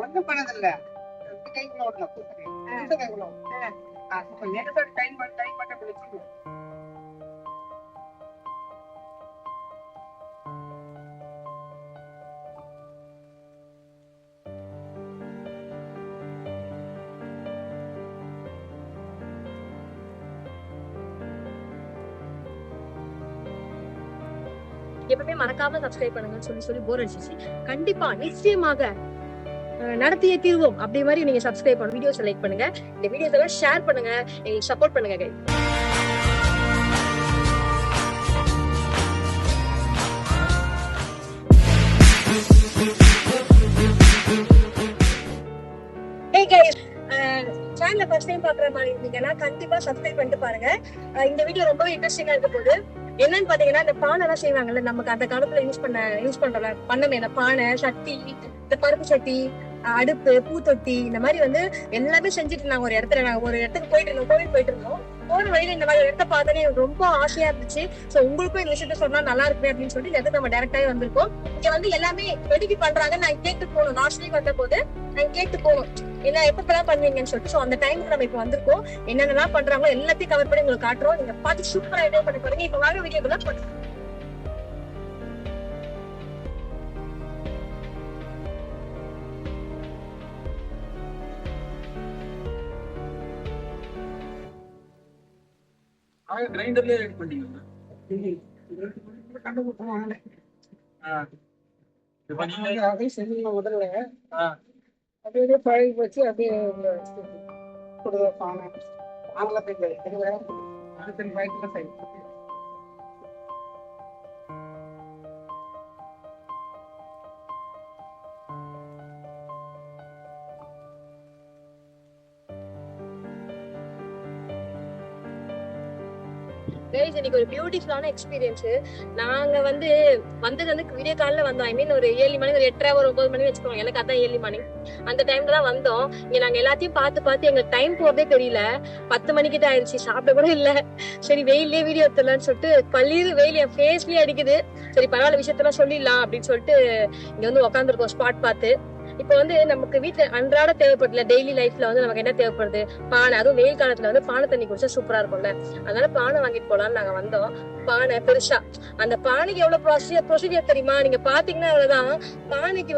ஒண்ணும் பண்ணதில்ல. கைக்குள்ள ஓடலாம். கைக்குள்ள நேரத்தோட டைம் மட்டும் விളിച്ചു. எப்பவுமே மறக்காம சப்ஸ்கிரைப் பண்ணுங்கன்னு சொல்லி போர் அடிச்சிச்சு. கண்டிப்பா நிச்சயமாக நடத்தியே தீர்வோம் அப்படி மாதிரி நீங்க சப்ஸ்கிரைப் பண்ணுங்க, வீடியோஸ் லைக் பண்ணுங்க, இந்த வீடியோஸ் எல்லாம் ஷேர் பண்ணுங்க, எங்களுக்கு சப்போர்ட் பண்ணுங்க guys. Hey guys, சேனலை ஃபர்ஸ்ட் டைம் பாக்குற மாதிரி இருந்தீங்கன்னா கண்டிப்பா சப்ஸ்கிரைப் பண்ணிட்டு பாருங்க. இந்த வீடியோ ரொம்ப இன்ட்ரெஸ்டிங்கா இருக்க போகுது. என்னன்னு பாத்தீங்கன்னா இந்த பானை எல்லாம் செய்வாங்கல்ல, நமக்கு அந்த காலத்துல யூஸ் பண்ணமே இந்த பானை, சட்டி, இந்த பருப்பு சட்டி, அடுப்பு, பூத்தொட்டி, இந்த மாதிரி வந்து எல்லாமே செஞ்சுட்டு நாங்க ஒரு இடத்துக்கு போயிட்டு இருந்தோம், கோவில் போயிட்டு இருந்தோம். போன வழியில இந்த மாதிரி இடத்த பார்த்தோன்னே எனக்கு ரொம்ப ஆசையா இருந்துச்சு. சோ உங்களுக்கும் இந்த விஷயத்த சொன்னா நல்லா இருக்குமே அப்படின்னு சொல்லிட்டு இந்த இடத்துக்கு நம்ம டைரக்டாவே வந்திருக்கோம். இங்க வந்து எல்லாமே வெடிக்கி பண்றாங்க. நான் கேட்டு போகணும், லாஸ்ட் வீக் வந்த போது நான் கேட்டு போகணும் என்ன எப்பெல்லாம் பண்ணுவீங்கன்னு சொல்லிட்டு. சோ அந்த டைமுக்கு நம்ம இப்ப வந்திருக்கோம். என்னென்னலாம் பண்றாங்களோ எல்லாத்தையும் கவர் பண்ணி உங்களுக்கு காட்டுறோம். நீங்க பார்த்து சூப்பரா என்ஜாய் பண்ணி பாருங்க. இப்ப வாங்க வீடியோக்குள்ள போறோம். கிரைண்டர்ல ரெடி பண்ணீங்க. கண்டுபிடிச்சாங்க. இப்போ நீங்க அதே செஞ்சீங்க முதல்ல. அப்படியே பழகி வச்சு அப்படியே கொடுத்த பானை ஆங்கிலத்தில் அடுத்த பயத்துல செய்யும். கைஸ் இன்னைக்கு ஒரு பியூட்டிஃபுல்லான எக்ஸ்பீரியன்ஸ். நாங்க வந்தது விடிய காலைல வந்தோம். ஐ மீன் ஒரு 7 மணி, ஒரு 8:30, ஒரு 9 மணி வச்சுக்கோங்க. எனக்கு அதான் 7 மணி. அந்த டைம்ல தான் வந்தோம். இங்க நாங்க எல்லாத்தையும் பார்த்து எங்களுக்கு டைம் போறதே தெரியல. 10 மணிக்கிட்ட ஆயிடுச்சு. சாப்பிட கூட இல்ல. சரி வெயிலே வீடியோ எடுத்துடலாம்னு சொல்லிட்டு பள்ளியில வெயில் என் ஃபேஸ்லயே அடிக்குது. சரி பரவாயில்ல விஷயத்தெல்லாம் சொல்லிடலாம் அப்படின்னு சொல்லிட்டு இங்க உட்காந்துருக்கோம் ஸ்பாட் பார்த்து. இப்ப நமக்கு வீட்டுல அன்றாட தேவைப்படல, டெய்லி லைஃப்ல நமக்கு என்ன தேவைப்படுது, பானை. அதுவும் வெயில் காலத்துல பானை தண்ணி குடிச்சா சூப்பரா இருக்கும்ல, அதனால பானை வாங்கிட்டு போலான்னு நாங்க வந்தோம். பானை பெருசா, அந்த பானைக்கு எவ்வளவு ப்ரொசீஜர் தெரியுமா? நீங்க பாத்தீங்கன்னா அவ்வளவுதான். பானைக்கு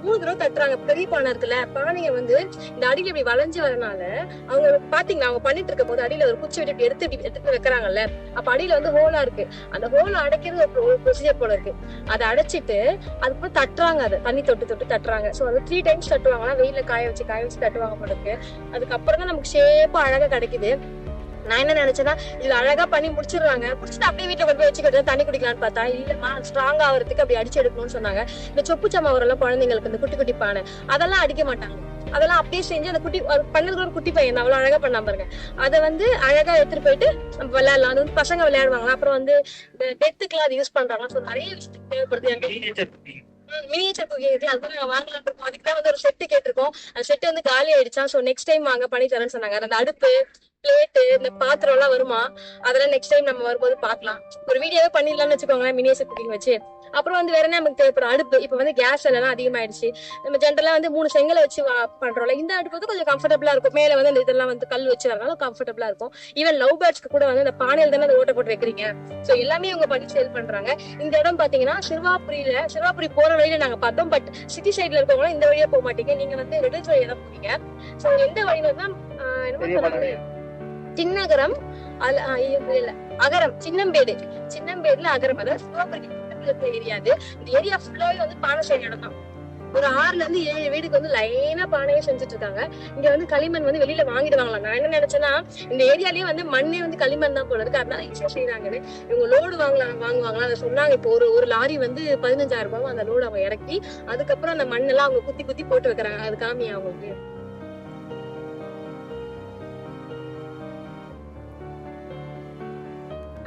3 தடவை தட்டுறாங்க. பெரிய பானை இருக்குல்ல, பானைய இந்த அடியில இப்படி வளைஞ்சு வரனால அவங்க பாத்தீங்கன்னா அவங்க பண்ணிட்டு இருக்கும் போது அடியில ஒரு குச்சி விட்டு எடுத்து வைக்கிறாங்கல்ல, அப்ப அடியில ஹோலா இருக்கு. அந்த ஹோலை அடைக்கிறது ஒரு ப்ரொசீஜர் போல இருக்கு. அதை அடைச்சிட்டு அதுக்கப்புறம் தட்டுறாங்க, அதை தண்ணி தொட்டு தட்டுறாங்க. சோ அது 3 டைம்ஸ் தட்டுவாங்கன்னா வெயில காய வச்சு தட்டுவாங்க போல இருக்கு. அதுக்கப்புறம் தான் நமக்கு ஷேப்பா அழகா கிடைக்குது. நான் என்ன நினைச்சேன்னா இதுல அழகா பண்ணி முடிச்சிடுறாங்க, முடிச்சுட்டு அப்படியே வீட்டுல கொண்டு போய் வச்சுக்கிட்டு தண்ணி குடிக்கலான்னு பார்த்தா இல்லம்மா, ஸ்ட்ராங் ஆகிறதுக்கு அப்படி அடிச்சு எடுக்கணும்னு சொன்னாங்க. இந்த சொப்பு சம்மா வரலாம் குழந்தைங்களுக்கு, இந்த குட்டி பானை அதெல்லாம் அடிக்க மாட்டாங்க. அதெல்லாம் அப்படியே செஞ்சு அந்த குட்டி பண்ணதுக்கு ஒரு குட்டி பையன் அவ்வளவு அழகா பண்ணா பாருங்க. அதை அழகா எடுத்துட்டு போயிட்டு நம்ம விளையாடலாம். அது பசங்க விளையாடுவாங்க. அப்புறம் இந்த டெத்துக்குலாம் அது யூஸ் பண்றாங்க. ஸோ நிறைய விஷயத்துக்கு தேவைப்படுது. மினியேச்சர் குக்கிங் அது நாங்க வாங்கலாம் இருக்கோம். அதுக்கு தான் ஒரு செட்டு கேட்டிருக்கோம். அந்த செட்டு காலி ஆயிடுச்சா. சோ நெக்ஸ்ட் டைம் வாங்க பண்ணி தரேன்னு சொன்னாங்க. அந்த அடுப்பு, பிளேட்டு, இந்த பாத்திரம் எல்லாம் வருமா, அதெல்லாம் நெக்ஸ்ட் டைம் நம்ம வரும்போது பாக்கலாம். ஒரு வீடியோவே பண்ணிடலாம்னு வச்சுக்கோங்களேன், மினியேச்சர் குக்கிங் வச்சு. அப்புறம் வேற என்ன நமக்கு தேவைப்படும், அடுப்பு. இப்ப கேஸ் எல்லாம் அதிகமாயிடுச்சு. நம்ம ஜென்ரலா 3 செங்கலை வச்சு பண்றோம்ல, இந்த அடுப்பு கொஞ்சம் கம்ஃபர்டபுளா இருக்கும். மேல இந்த இதெல்லாம் கல் வச்சு வரனால கம்ஃபர்டபுளா இருக்கும். ஈவன் லவ் பேர்ட்ஸ்க்கு கூட இந்த பானையில தானே ஓட்ட போட்டு வைக்கிறீங்க. சோ எல்லாமே இவங்க பண்ணி சேல் பண்றாங்க. இந்த இடம் பாத்தீங்கன்னா சிறுவாபுரி போற வழியில நாங்க பார்த்தோம். பட் சிட்டி சைட்ல இருக்கவங்க இந்த வழியா போக மாட்டீங்க. நீங்க ரெடில்ஸ் வழியா தான் போவீங்க. சோ எந்த வழியில தான் சின்னகரம் அகரம், சின்னம்பேடுல அகரம், அதாவது சிறுவாபுரி ஏரியாது. இந்த ஏரியா ஃபுல்லாவே பானை செய்ய இடம் தான். ஒரு 6ல இருந்து 7 வீடுக்கு லைனா பானையே செஞ்சுட்டு இருக்காங்க. இங்க களிமண் வெளியில வாங்கிடுவாங்களா. நான் என்ன நினைச்சேன்னா இந்த ஏரியாலயே மண்ணே களிமண் தான் போல இருக்கு, அதனால ஈஸியா செய்யறாங்கன்னு. இவங்க லோடு வாங்குவாங்களா அதை சொன்னாங்க. இப்போ ஒரு லாரி 15,000 ரூபாய் அந்த லோடு அவங்க இறக்கி அதுக்கப்புறம் அந்த மண்ணெல்லாம் அவங்க குத்தி போட்டு வைக்கிறாங்க. அது காமியா அவங்களுக்கு.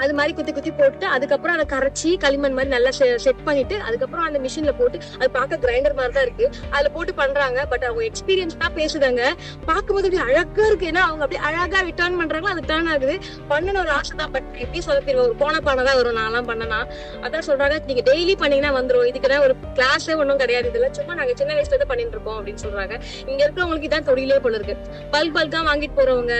அது மாதிரி குத்தி குத்தி போட்டு அதுக்கப்புறம் அதை கரைச்சி களிமண் மாதிரி நல்லா செட் பண்ணிட்டு அதுக்கப்புறம் அந்த மிஷின்ல போட்டு அது பார்க்க கிரைண்டர் மாதிரி தான் இருக்கு அதுல போட்டு பண்றாங்க. பட் அவங்க எக்ஸ்பீரியன்ஸ் தான் பேசுதாங்க. பார்க்கும்போது அப்படி அழகா இருக்கு. ஏன்னா அவங்க அப்படியே அழகா ரிட்டர்ன் பண்றாங்களா அது டர்ன் ஆகுது. பண்ணணும் ஒரு ஆசை தான். பட் எப்படி சொல்ல தெரியும் ஒரு போன பானை தான் வரும். நான்லாம் பண்ணனா அதான் சொல்றாங்க நீங்க டெய்லி பண்ணீங்கன்னா வந்துரும். இதுக்குதான் ஒரு கிளாஸே ஒன்றும் கிடையாது. இதெல்லாம் சும்மா நாங்க சின்ன வயசுல இருந்து பண்ணிட்டு இருக்கோம் அப்படின்னு சொல்றாங்க. இங்க இருக்கிறவங்களுக்கு இதான் தொழிலே போல இருக்கு. பல்கா வாங்கிட்டு போறவங்க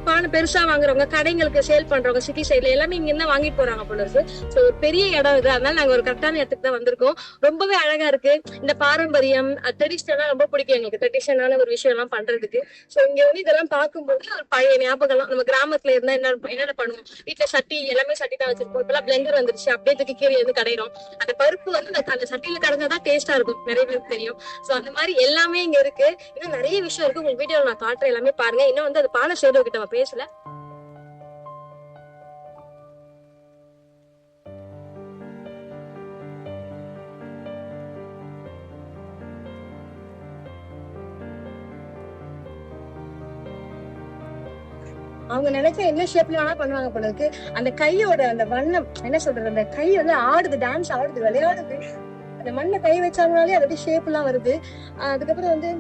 பானை பெருசா வாங்குறவங்க கடைங்களுக்கு சேல் பண்றவங்க சிட்டி சைட்ல எல்லாமே இங்க இருந்தா வாங்கிட்டு போறாங்க போல இருக்கு. சோ ஒரு பெரிய இடம் இது. அதனால நாங்க ஒரு கரெக்டான இடத்துக்கு தான் வந்திருக்கோம். ரொம்பவே அழகா இருக்கு. இந்த பாரம்பரியம் ட்ரெடிஷனலா ரொம்ப பிடிக்கும் எங்களுக்கு. ட்ரெடிஷனலான ஒரு விஷயம் எல்லாம் பண்றதுக்கு. சோ இங்க வந்து இதெல்லாம் பார்க்கும்போது ஒரு பழைய ஞாபகம். நம்ம கிராமத்துல இருந்தா என்னென்ன பண்ணுவோம். வீட்டுல சட்டி எல்லாமே சட்டி தான் வச்சிருப்போம். இப்பெல்லாம் பிளெண்டர் வந்துருச்சு. அப்படியே தூக்கி கீழே வந்து கடையிறோம். அந்த பருப்பு வந்து அந்த சட்டியில கடைஞ்சாதான் டேஸ்டா இருக்கும். நிறைய பேருக்கு தெரியும். சோ அந்த மாதிரி எல்லாமே இங்க இருக்கு. இன்னும் நிறைய விஷயம் இருக்கு. உங்களுக்கு வீடியோல நான் காட்டுறேன். எல்லாமே பாருங்க. இன்னும் வந்து அது பானை சேவை கிட்ட பேசல. அவங்க நினைச்ச என்ன ஷேப்ல வேணா பண்ணுவாங்க போல இருக்கு. அந்த கையோட அந்த வண்ணம் என்ன சொல்றது அந்த கை வந்து ஆடுது, டான்ஸ் ஆடுது, விளையாடுது. அந்த மண்ணை கை வச்சாங்கனாலே அதோட ஷேப் எல்லாம் வருது. அதுக்கப்புறம் வந்து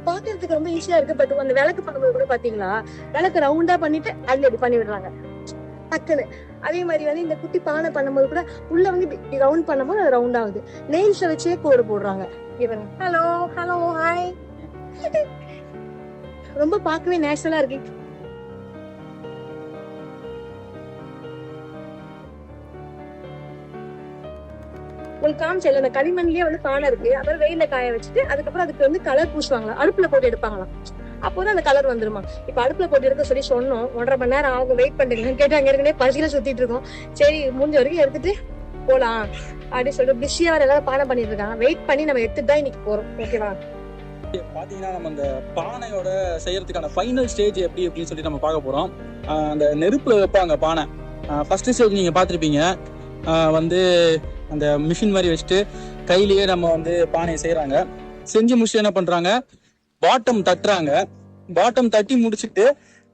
பாக்குறதுக்கு ரொம்ப ஈஸியா இருக்கு. பட் அந்த விளக்கு பண்ணும்போது கூட பாத்தீங்களா விளக்கு ரவுண்டா பண்ணிட்டு அதுல இப்படி பண்ணி விடுறாங்க டக்குன்னு. அதே மாதிரி வந்து இந்த குட்டி பானை பண்ணும்போது கூட உள்ள வந்து ரவுண்ட் பண்ணும்போது அது ரவுண்ட் ஆகுது. நெயில்ஸ வச்சே கோடு போடுறாங்க. Hello hello hi. ரொம்ப பார்க்கவே நேச்சுரலா இருக்கு. உங்களுக்கு காமிச்சல அந்த களிமண்லயே வந்து பானை இருக்கு. அப்புறம் வெயில காய வச்சுட்டு அதுக்கப்புறம் அதுக்கு வந்து கலர் பூசுவாங்களா, அடுப்புல போட்டு எடுப்பாங்களாம். அப்போதான் அந்த கலர் வந்துருமா. இப்ப அடுப்புல போட்டு எடுக்க சொல்லி சொன்னோம். 1.5 மணி நேரம் ஆகும் வெயிட் பண்றீங்கன்னு கேட்டாங்க. ஏற்கனவே பசியில சுத்திட்டு இருக்கோம். சரி முடிஞ்ச வரைக்கும் எடுத்துட்டு போலாம் அப்படின்னு சொல்லிட்டு பிஸியா வேற எல்லாரும் பானை பண்ணிட்டு இருக்காங்க. வெயிட் பண்ணி நம்ம எடுத்துட்டு தான் இன்னைக்கு போறோம். ஓகேவா? பாத்தீங்கன்னா நம்ம அந்த பானையோட செய்யறதுக்கான ஃபைனல் ஸ்டேஜ் அப்படின்னு சொல்லி நம்ம பார்க்க போறோம். அந்த நெருப்புல வைப்பாங்க பானை. ஃபர்ஸ்ட் ஸ்டேஜ் நீங்க பாத்திருப்பீங்க. வந்து அந்த மிஷின் மாதிரி வச்சுட்டு கையிலேயே நம்ம வந்து பானையை செய்யறாங்க. செஞ்சு முடிச்சு என்ன பண்றாங்க, பாட்டம் தட்டுறாங்க. பாட்டம் தட்டி முடிச்சுட்டு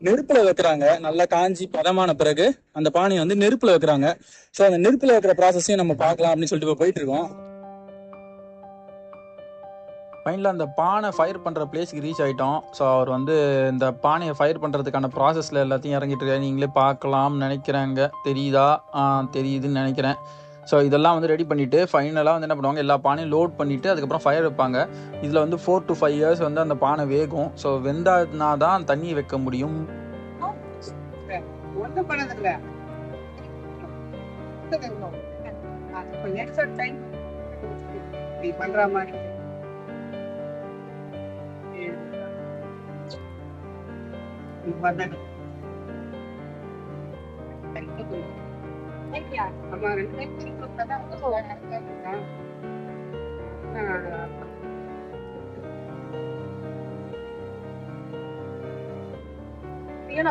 நெருப்புல வைக்கிறாங்க. நல்லா காஞ்சி பதமான பிறகு அந்த பானையை வந்து நெருப்புல வைக்கிறாங்க. ஸோ அந்த நெருப்புல வைக்கிற ப்ராசஸையும் நம்ம பார்க்கலாம் அப்படின்னு சொல்லிட்டு போயிட்டு இருக்கோம். ஃபைனலாக அந்த பானை ஃபயர் பண்ணுற பிளேஸ்க்கு ரீச் ஆகிட்டோம். ஸோ அவர் வந்து இந்த பானையை ஃபயர் பண்ணுறதுக்கான ப்ராசஸில் எல்லாத்தையும் இறங்கிட்டு இருக்காரு. நீங்களே பார்க்கலாம்னு நினைக்கிறாங்க. தெரியுதா? தெரியுதுன்னு நினைக்கிறேன். ஸோ இதெல்லாம் வந்து ரெடி பண்ணிவிட்டு ஃபைனலாக வந்து என்ன பண்ணுவாங்க, எல்லா பானையும் லோட் பண்ணிவிட்டு அதுக்கப்புறம் ஃபயர் வைப்பாங்க. இதில் வந்து 4 to 5 years வந்து அந்த பானை வேகும். ஸோ வெந்தானா தான் தண்ணி வைக்க முடியும். ஒன்றும் பண்ணதில்லை. பண்ற மாதிரி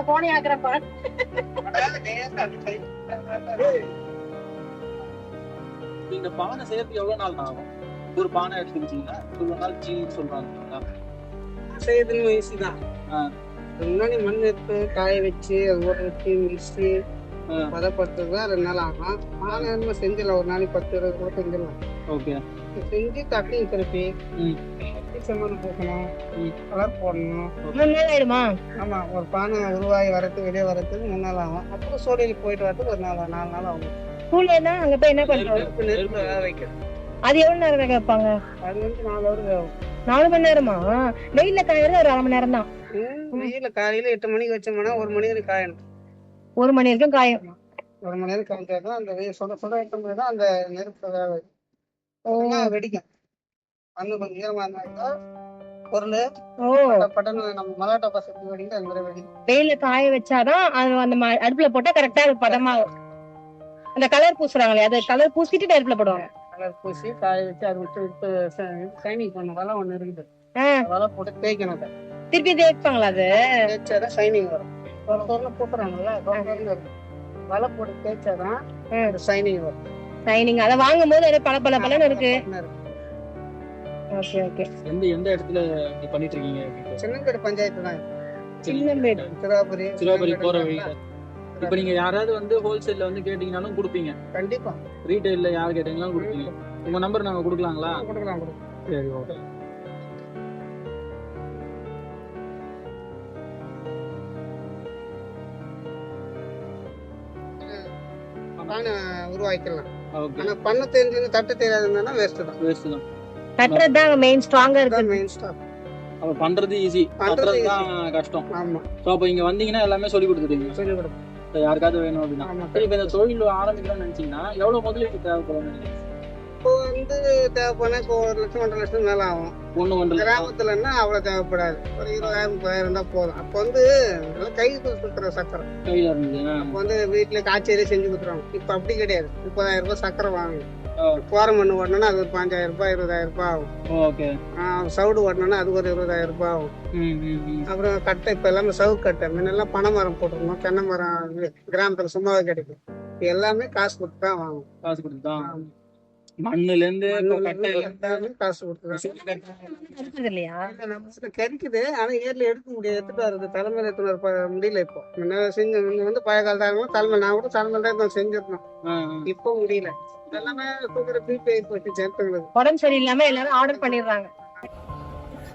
போனே ஆக்குறப்பா. இந்த பானை செய்யறதுக்கு எவ்வளவு நாள் ஆகும்? ஒரு பானை எடுத்துக்கிட்டீங்கன்னா இவ்வளவு நாள் சீன்னு சொல்றாங்க. செய்யறதுன்னு வயசுதான். முன்னாடி மண் எடுத்து காய வச்சு அது ஊற வச்சு மிக்ஸி பதப்படுத்துறதுதான் 2 நாள் ஆகும். ஆனால் செஞ்சிடலாம். ஒரு நாளைக்கு 10-20 கூட செஞ்சிடலாம். ஓகே. செஞ்சு தட்டியும் திருப்பி செம்மண் பூக்கணும், கலர் போடணும். 3 நாள் ஆயிடுமா? ஆமா, ஒரு பானை உருவாகி வரதுக்கு வெளியே வரதுக்கு 3 நாள் ஆகும். அப்புறம் சோழியில் போயிட்டு வரதுக்கு 4 நாள் ஆகும். ஸ்கூல்ல அங்க போய் என்ன பண்றோம்? நெருப்பு வேக வைக்கணும். அது எவ்வளவு நேரம் வேக வைப்பாங்க? அது வந்து 4 hour வேகும். 4 மணி நேரமா? வெயில்ல காயறது ஒரு 1/2 மணி நேரம் தான். வெயில காலையில 8 மணிக்கு வச்சோம்னா 1 மணி வரைக்கும் காயணும். 1 மணி வரைக்கும் காயும். 1 மணி நேரம் காய்ச்சாதான் அந்த வெயில் சுட வைக்கும்போது தான் அந்த நெருப்பு வேக வைக்கும். வெடிக்கும். மண்ணு கொஞ்சம் ஈரமா இருந்தா பொருள் பட்டன்னு நம்ம மலாட்டா பசங்க வெடிக்கிட்டு அது மாதிரி வெடிக்கும். வெயில காய வச்சாதான் அது அந்த அடுப்புல போட்டா கரெக்டா பதமாகும். அந்த கலர் பூசுறாங்களே அது கலர் பூசிட்டு அடுப்புல போடுவாங்க. கலர் பூசி காய வச்சு அது விட்டு சைனிங் பண்ண வலை ஒண்ணு இருக்குது. வலை போட்டு தேய்க்கணும். திருப்பி தேய்ப்பாங்களா? அது தேய்ச்சாதான் சைனிங் வரும். போட்டுறாங்கல்ல வலை போட்டு தேய்ச்சாதான் சைனிங் வரும். சைனிங் அதை வாங்கும் போது அது பல பல பலன்னு இருக்கு. Okay okay. எந்த இடத்துல பண்ணிட்டு இருக்கீங்க? சின்னம்பேடு பஞ்சாயத்து தான். சின்னம்பேடு சிராபுரி போற வழி. இப்ப நீங்க யாராவது வந்து ஹோல்சேல்ல வந்து கேட்டீங்கன்னாலும் கொடுப்பீங்க? கண்டிப்பா. ரீட்டைல்ல யார் கேட்டீங்கன்னாலும் கொடுப்பீங்க? உங்க நம்பர் நாங்க கொடுக்கலாங்களா? கொடுக்கலாம். சரி, ஓகே. பானை உருவாக்கிக்கலாம். ஓகே. ஆனா பண்ண தெரிஞ்சு தட்ட தெரியாதுன்னா வேஸ்ட் தான். கட்டுறதுதான் மெயின் ஸ்ட்ராங்கா இருக்கு. Main stop. அப்ப பண்றது ஈஸி, பண்றது தான் கஷ்டம். ஆமா. சோ அப்ப இங்க வந்தீங்கன்னா எல்லாமே சொல்லி கொடுத்துட்டீங்க. சொல்லி கொடுப்போம். யாருக்காவது வேணும் அப்படின்னா. ஆமா. சரி, இப்ப இந்த தொழில் ஆரம்பிக்கணும்னு நினைச்சீங்கன்னா எவ்வளவு முதலீடு தேவைப்படும்? இப்போ வந்து தேவைப்பட இப்போ 1 லட்சம் 1.5 லட்சம் மேல ஆகும். 1.5 கிராமத்துலன்னா அவ்வளவு தேவைப்படாது. ஒரு 20,000 30,000 இருந்தா போதும். அப்ப வந்து கைக்கு கொடுக்குற சக்கரை கையில இருந்தது. அப்ப வந்து வீட்டுல காய்ச்சலே செஞ்சு கொடுத்துருவாங்க. இப்ப அப்படி கிடையாது. 30,000 ரூபாய் சக்கரை வாங்கணும். போற மண்ணு ஓடணும்னா அது ஒரு 5,000 ரூபாய் 20,000 ரூபாய் ஆகும். ஓகே. சவுடு ஓடணும்னா அது ஒரு 20,000 ரூபாய் ஆகும். அப்புறம் கட்டை இப்ப எல்லாமே சவுக்கு கட்டை. முன்னெல்லாம் பனை மரம் போட்டிருந்தோம். தென்னை மரம் கிராமத்துல சும்மாவே கிடைக்கும். இது எல்லாமே காசு கொடுத்து தான் வாங்கும். காசு கொடுத்துதான். மண்ணுல இருந்து எல்லாமே காசு கொடுத்து இல்லையா? கிடைக்குது. ஆனா ஏர்ல எடுக்க முடியாது. எடுத்துட்டு வருது தலைமையில எடுத்துட்டு முடியல. இப்போ முன்ன செஞ்சு வந்து பழைய காலத்தாங்க தலைமை நான் கூட தலைமையில தான் செஞ்சிருந்தோம். இப்போ முடியல. எல்லாமே தூக்குற பிபி போச்சு ஜனங்களுக்கு. உடம்பு சரியில்லாம எல்லாரும் ஆர்டர் பண்ணிடுறாங்க.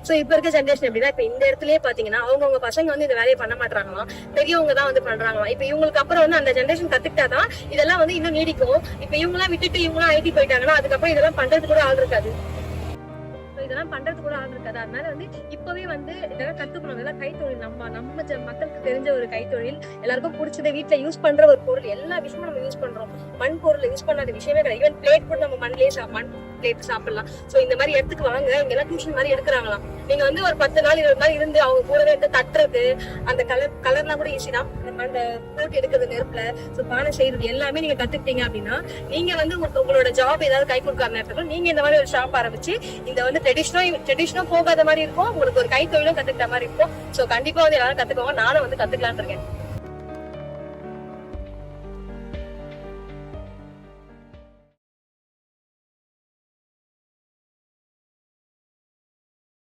சோ இப்ப இருக்க ஜெனரேஷன் எப்படின்னா, இப்ப இந்த இடத்துலயே பாத்தீங்கன்னா அவங்கவுங்க பசங்க வந்து இந்த வேலையை பண்ண மாட்டாங்களாம், பெரியவங்க தான் வந்து பண்றாங்களாம். இப்ப இவங்களுக்கு அப்புறம் வந்து அந்த ஜெனரேஷன் கத்துக்கிட்டாதான் இதெல்லாம் வந்து இன்னும் நீடிக்கும். இப்ப இவங்க எல்லாம் விட்டுட்டு இவங்க எல்லாம் ஐடி போயிட்டாங்கன்னா அதுக்கப்புறம் இதெல்லாம் பண்றது கூட ஆள் இருக்காது. இதெல்லாம் பண்றது கூட ஆள் இருக்காது. அதனால வந்து இப்பவே வந்து இதெல்லாம் கத்துக்கணும். இதெல்லாம் கைத்தொழில். நம்ம மக்களுக்கு தெரிஞ்ச ஒரு கைத்தொழில், எல்லாருக்கும் பிடிச்சதை வீட்டுல யூஸ் பண்ற ஒரு பொருள். எல்லா விஷயமும் நம்ம யூஸ் பண்றோம். மண் பொருள் யூஸ் பண்ணாத விஷயமே கிடையாது. ஈவன் பிளேட் கூட நம்ம மண்லயே மண் பிளேட் சாப்பிடலாம். சோ இந்த மாதிரி இடத்துக்கு வாங்க. இங்க எல்லாம் டியூஷன் மாதிரி எடுக்கிறாங்களாம். நீங்க வந்து ஒரு 10 நாள் 20 நாள் இருந்து அவங்க கூடவே எடுத்து தட்டுறது, அந்த கலர்லாம் கூட ஈஸி தான். அந்த போட்டு எடுக்கிறது நெருப்புல, சோ பானை செய்யறது எல்லாமே நீங்க கத்துக்கிட்டீங்க அப்படின்னா நீங்க வந்து உங்களோட ஜாப் ஏதாவது கை கொடுக்காம நேரத்துக்கு நீங்க இந்த மாதிரி ஒரு ஷாப் ஆரம்பிச்சு இந்த வந்து ட்ரெடிஷனா போகாத மாதிரி இருக்கும். உங்களுக்கு ஒரு கைத்தொழிலும் கத்துக்கிட்ட மாதிரி இருக்கும். சோ கண்டிப்பா வந்து எல்லாரும் கத்துக்கோங்க. நானும் வந்து கத்துக்கலாம்னு இருக்கேன்.